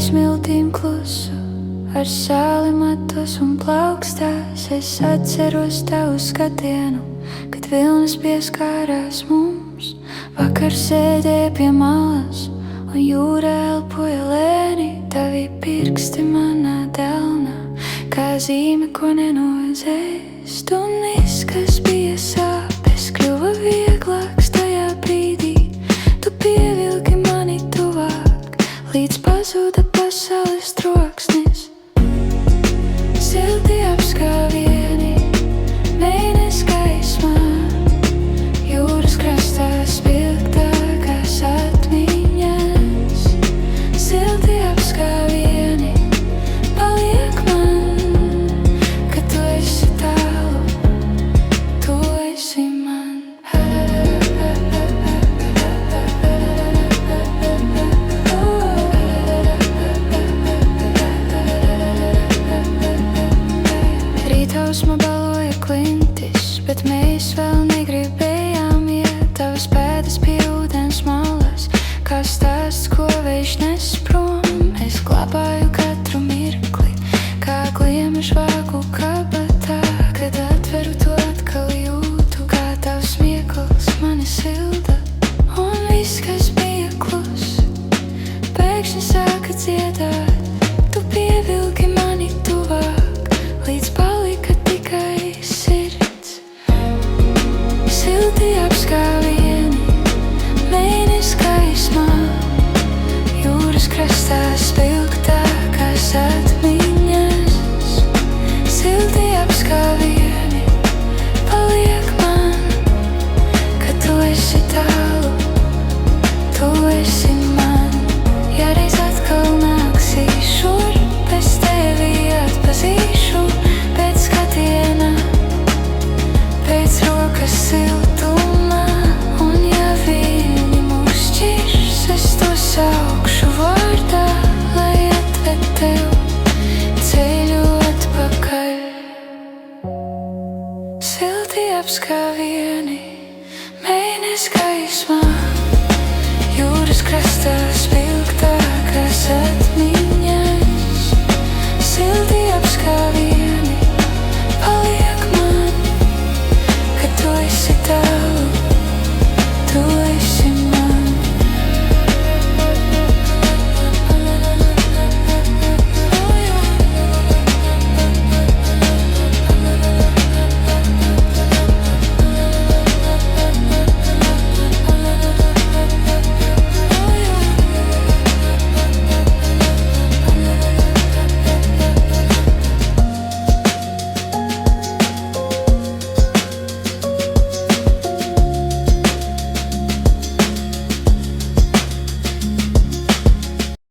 smiltīm klusu, ar sāli matos un plaukstās. Es atceros tavu skatienu, kad vilnis pieskārās mums. Vakar sēdēja pie malas un jūra elpoja lēni. Tavi pirksti manā delnā, kā zīme, ko nenozēst. Un viss, kas bija sāpes, kļuva vieglāks tajā brīdī. Tu pievilki mani tuvāk, līdz pazuda pasaules troksnis. Silti apskāvieni, mēnes gaismā, jūras krastā spilgtākās atmiņas. Silti apskāvieni, paliek man, ka tu esi tālu, tu esi man. Rītausma baloja klintis, bet mēs vēl negribējām iet. Tavas pēdas pie ūdens malas, kā stāsts, ko vējš nes prom. Es glabāju katru mirkli, kā gliemežu vāku kabatā. Kad atveru to atkal jūtu, kā tavs smieklis mani silda. Un viss, kas bija klus, pēkšņi sāka dziedāt. Tu pievilki mani tuvāk, līdz palika tikai sirds. Silti apskāvieni, mēnes gaismā, jūras krastā spilgtākās atmiņas. Silti apskāvieni, paliek man, ka tu esi tālu, tu esi man. Ja reiz atkal nāksi šurp, es tevi atpazīšu pēc skatiena, pēc rokas siltumā. Un ja viņi mūs šķirs, es to saukšu vārdā, lai atved tev ceļu atpakaļ. Silti apskāvieni, mēnes gaismā, jūras krastā spilgtākās atmiņas.